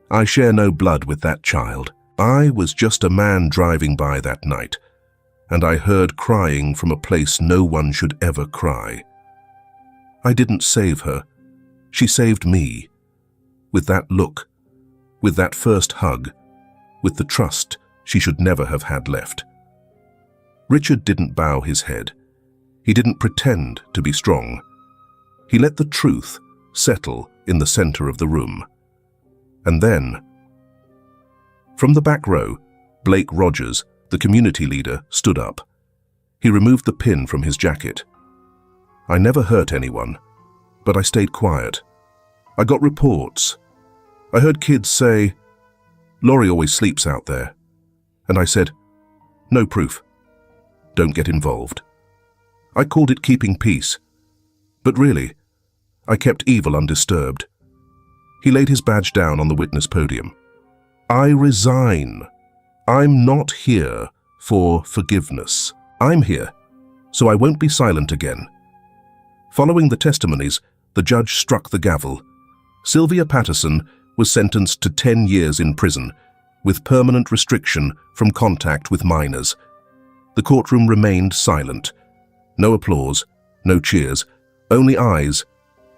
I share no blood with that child. I was just a man driving by that night, and I heard crying from a place no one should ever cry. I didn't save her. She saved me. With that look, with that first hug, with the trust she should never have had left. Richard didn't bow his head. He didn't pretend to be strong. He let the truth settle in the center of the room. And then, from the back row, Blake Rogers, the community leader, stood up. He removed the pin from his jacket. I never hurt anyone, but I stayed quiet. I got reports. I heard kids say, "Laurie always sleeps out there." And I said, "No proof. Don't get involved." I called it keeping peace. But really, I kept evil undisturbed. He laid his badge down on the witness podium. I resign. I'm not here for forgiveness. I'm here, so I won't be silent again. Following the testimonies, the judge struck the gavel. Sylvia Patterson was sentenced to 10 years in prison, with permanent restriction from contact with minors. The courtroom remained silent. No applause, no cheers, only eyes,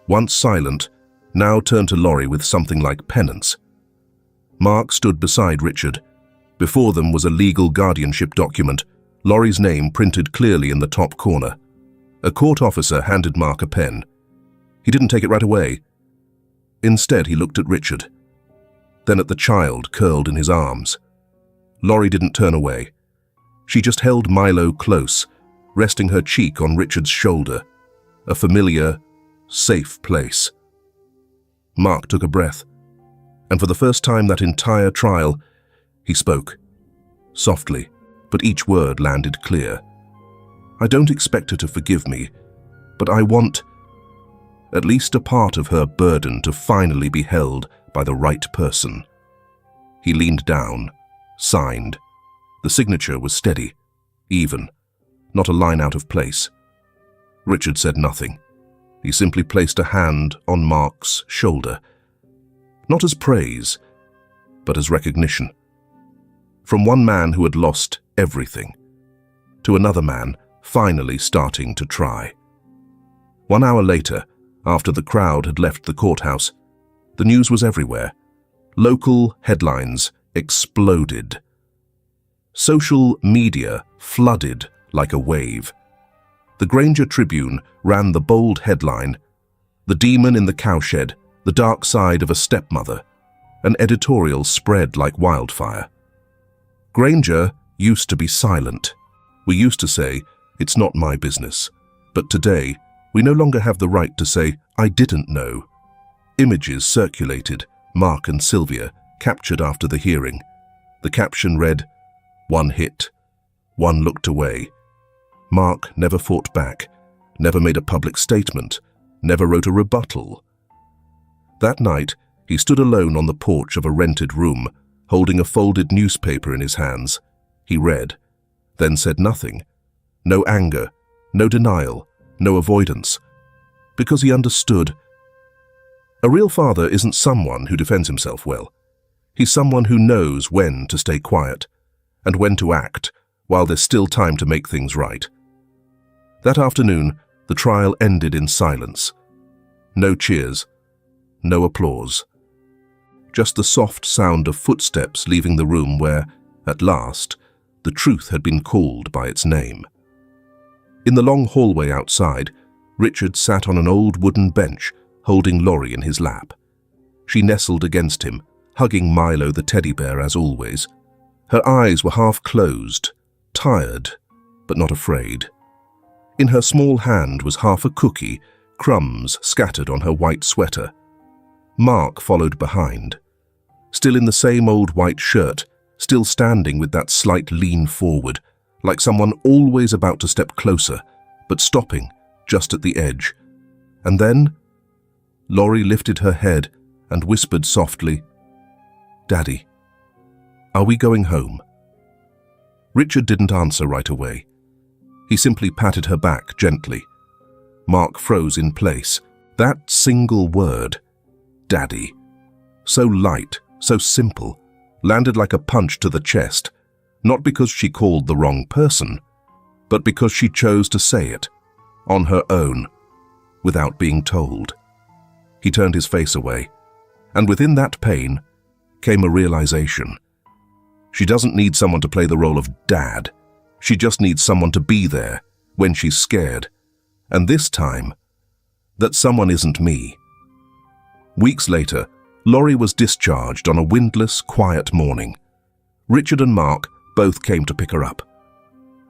once silent, now turned to Laurie with something like penance. Mark stood beside Richard. Before them was a legal guardianship document, Laurie's name printed clearly in the top corner. A court officer handed Mark a pen. He didn't take it right away. Instead, he looked at Richard, then at the child curled in his arms. Laurie didn't turn away. She just held Milo close, resting her cheek on Richard's shoulder, a familiar, safe place. Mark took a breath, and for the first time that entire trial, he spoke, softly, but each word landed clear. I don't expect her to forgive me, but I want at least a part of her burden to finally be held by the right person. He leaned down, signed. The signature was steady, even, not a line out of place. Richard said nothing. He simply placed a hand on Mark's shoulder, not as praise, but as recognition. From one man who had lost everything, to another man finally starting to try. 1 hour later, after the crowd had left the courthouse, the news was everywhere. Local headlines exploded. Social media flooded like a wave. The Granger Tribune ran the bold headline, "The Demon in the Cowshed, the Dark Side of a Stepmother." An editorial spread like wildfire. Granger used to be silent. We used to say, "It's not my business." But today, we no longer have the right to say, "I didn't know." Images circulated, Mark and Sylvia, captured after the hearing. The caption read, "One hit, one looked away." Mark never fought back, never made a public statement, never wrote a rebuttal. That night, he stood alone on the porch of a rented room, holding a folded newspaper in his hands. He read, then said nothing. No anger, no denial, no avoidance. Because he understood. A real father isn't someone who defends himself well. He's someone who knows when to stay quiet and when to act while there's still time to make things right. That afternoon, the trial ended in silence. No cheers, no applause. Just the soft sound of footsteps leaving the room where, at last, the truth had been called by its name. In the long hallway outside, Richard sat on an old wooden bench, holding Laurie in his lap. She nestled against him, hugging Milo the teddy bear as always. Her eyes were half closed, tired, but not afraid. In her small hand was half a cookie, crumbs scattered on her white sweater. Mark followed behind, still in the same old white shirt, still standing with that slight lean forward, like someone always about to step closer, but stopping just at the edge. And then, Laurie lifted her head and whispered softly, "Daddy, are we going home?" Richard didn't answer right away. He simply patted her back gently. Mark froze in place. That single word, "Daddy," so light, so simple, landed like a punch to the chest, not because she called the wrong person, but because she chose to say it, on her own, without being told. He turned his face away, and within that pain came a realization. She doesn't need someone to play the role of dad. She just needs someone to be there when she's scared. And this time, that someone isn't me. Weeks later, Laurie was discharged on a windless, quiet morning. Richard and Mark both came to pick her up.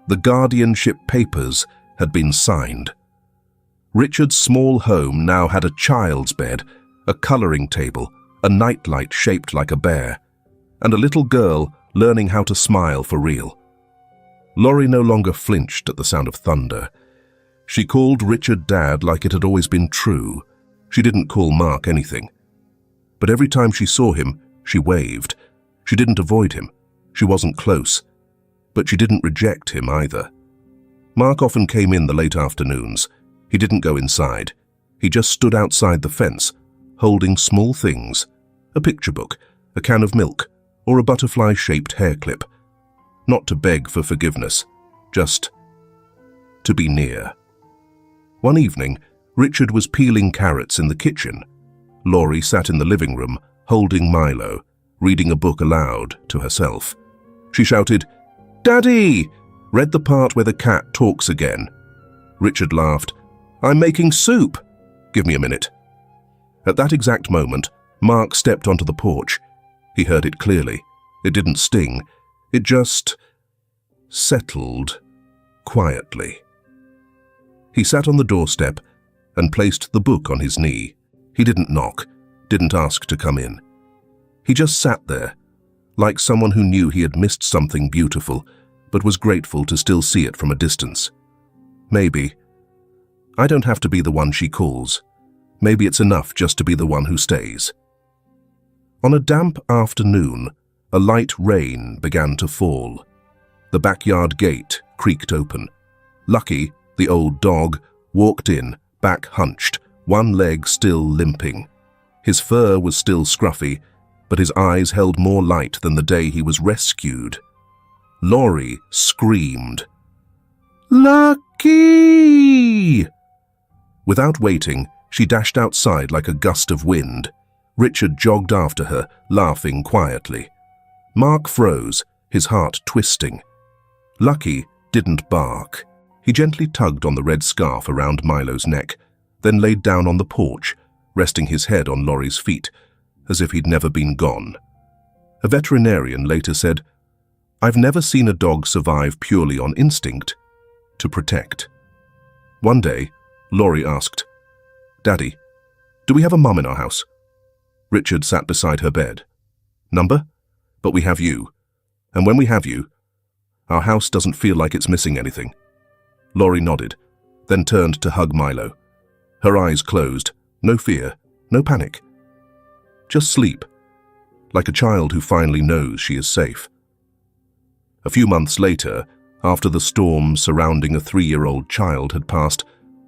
The guardianship papers had been signed. Richard's small home now had a child's bed, a coloring table, a nightlight shaped like a bear, and a little girl learning how to smile for real. Laurie no longer flinched at the sound of thunder. She called Richard Dad like it had always been true. She didn't call Mark anything. But every time she saw him, she waved. She didn't avoid him. She wasn't close. But she didn't reject him either. Mark often came in the late afternoons. He didn't go inside. He just stood outside the fence, holding small things, a picture book, a can of milk, or a butterfly-shaped hair clip. Not to beg for forgiveness, just to be near. One evening, Richard was peeling carrots in the kitchen. Laurie sat in the living room, holding Milo, reading a book aloud to herself. She shouted, "Daddy!" read the part where the cat talks again. Richard laughed. "I'm making soup. Give me a minute." At that exact moment, Mark stepped onto the porch. He heard it clearly. It didn't sting. It just settled quietly. He sat on the doorstep and placed the book on his knee. He didn't knock, didn't ask to come in. He just sat there, like someone who knew he had missed something beautiful, but was grateful to still see it from a distance. Maybe. I don't have to be the one she calls. Maybe it's enough just to be the one who stays. On a damp afternoon, a light rain began to fall. The backyard gate creaked open. Lucky, the old dog, walked in, back hunched, one leg still limping. His fur was still scruffy, but his eyes held more light than the day he was rescued. Laurie screamed, "Lucky!" Without waiting, she dashed outside like a gust of wind. Richard jogged after her, laughing quietly. Mark froze, his heart twisting. Lucky didn't bark. He gently tugged on the red scarf around Milo's neck, then laid down on the porch, resting his head on Laurie's feet, as if he'd never been gone. A veterinarian later said, "I've never seen a dog survive purely on instinct, to protect." One day, Laurie asked, "Daddy, do we have a mum in our house?" Richard sat beside her bed. "Number? But we have you. And when we have you, our house doesn't feel like it's missing anything." Laurie nodded, then turned to hug Milo. Her eyes closed, no fear, no panic. Just sleep, like a child who finally knows she is safe. A few months later, after the storm surrounding a 3-year-old child had passed,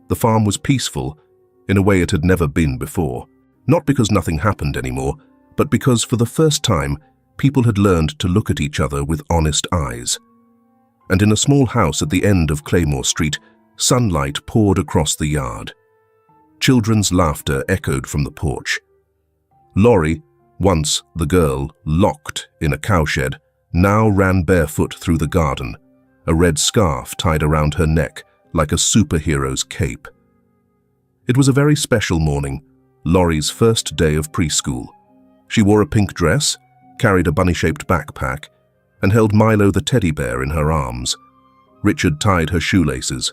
the farm was peaceful in a way it had never been before. Not because nothing happened anymore, but because for the first time, people had learned to look at each other with honest eyes. And in a small house at the end of Claymore Street, sunlight poured across the yard. Children's laughter echoed from the porch. Laurie, once the girl locked in a cowshed, now ran barefoot through the garden, a red scarf tied around her neck like a superhero's cape. It was a very special morning, Laurie's first day of preschool. She wore a pink dress, carried a bunny-shaped backpack, and held Milo the teddy bear in her arms. Richard tied her shoelaces.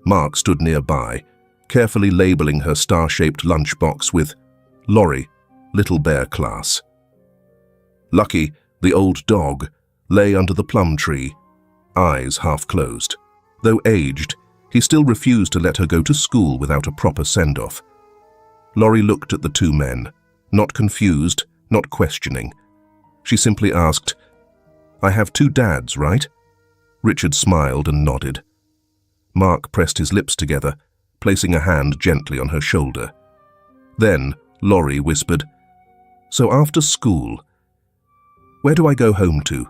Mark stood nearby, carefully labeling her star-shaped lunchbox with Laurie, Little Bear Class. Lucky, the old dog, lay under the plum tree, eyes half closed. Though aged, he still refused to let her go to school without a proper send-off. Laurie looked at the two men, not confused, not questioning. She simply asked, "I have two dads, right?" Richard smiled and nodded. Mark pressed his lips together, placing a hand gently on her shoulder. Then Laurie whispered, "So after school, where do I go home to?"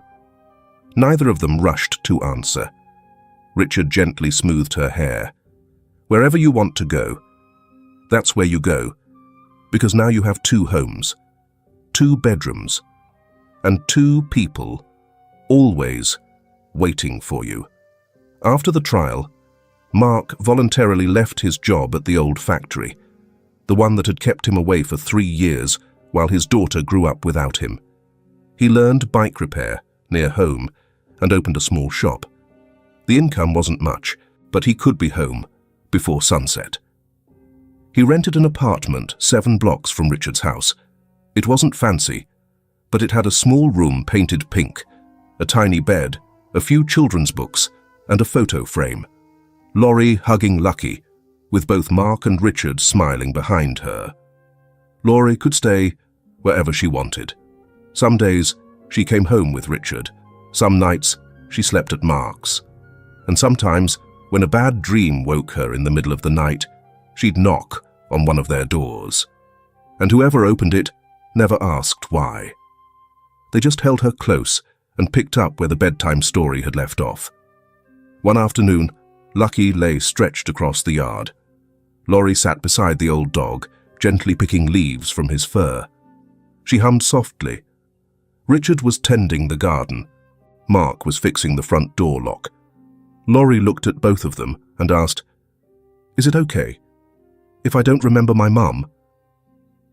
Neither of them rushed to answer. Richard gently smoothed her hair. "Wherever you want to go. That's where you go, because now you have 2 homes, 2 bedrooms, and 2 people always waiting for you. After the trial, Mark voluntarily left his job at the old factory, the one that had kept him away for 3 years while his daughter grew up without him. He learned bike repair near home and opened a small shop. The income wasn't much, but he could be home before sunset. He rented an apartment 7 blocks from Richard's house. It wasn't fancy, but it had a small room painted pink, a tiny bed, a few children's books, and a photo frame. Laurie hugging Lucky, with both Mark and Richard smiling behind her. Laurie could stay wherever she wanted. Some days, she came home with Richard. Some nights, she slept at Mark's. And sometimes, when a bad dream woke her in the middle of the night, she'd knock on one of their doors. And whoever opened it never asked why. They just held her close and picked up where the bedtime story had left off. One afternoon, Lucky lay stretched across the yard. Laurie sat beside the old dog, gently picking leaves from his fur. She hummed softly. Richard was tending the garden. Mark was fixing the front door lock. Laurie looked at both of them and asked, "Is it okay if I don't remember my mum?"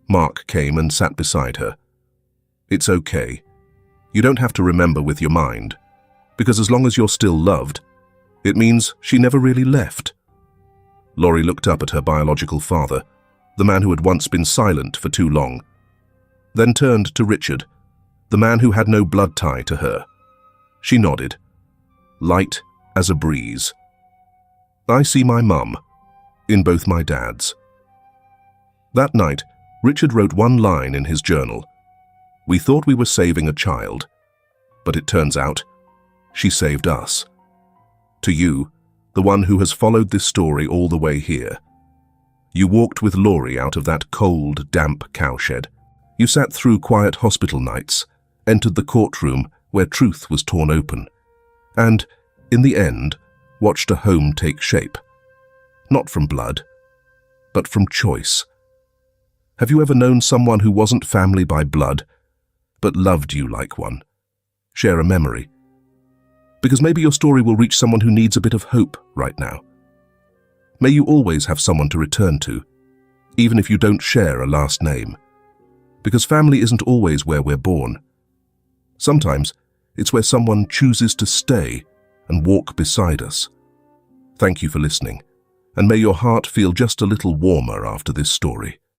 Mark came and sat beside her. "It's okay. You don't have to remember with your mind, because as long as you're still loved, it means she never really left." Laurie looked up at her biological father, the man who had once been silent for too long, then turned to Richard, the man who had no blood tie to her. She nodded, light as a breeze. "I see my mum in both my dads." That night, Richard wrote one line in his journal. "We thought we were saving a child, but it turns out she saved us." To you, the one who has followed this story all the way here. You walked with Laurie out of that cold, damp cowshed. You sat through quiet hospital nights, entered the courtroom where truth was torn open, and, in the end, watched a home take shape. Not from blood, but from choice. Have you ever known someone who wasn't family by blood, but loved you like one? Share a memory. Because maybe your story will reach someone who needs a bit of hope right now. May you always have someone to return to, even if you don't share a last name. Because family isn't always where we're born. Sometimes it's where someone chooses to stay and walk beside us. Thank you for listening, and may your heart feel just a little warmer after this story.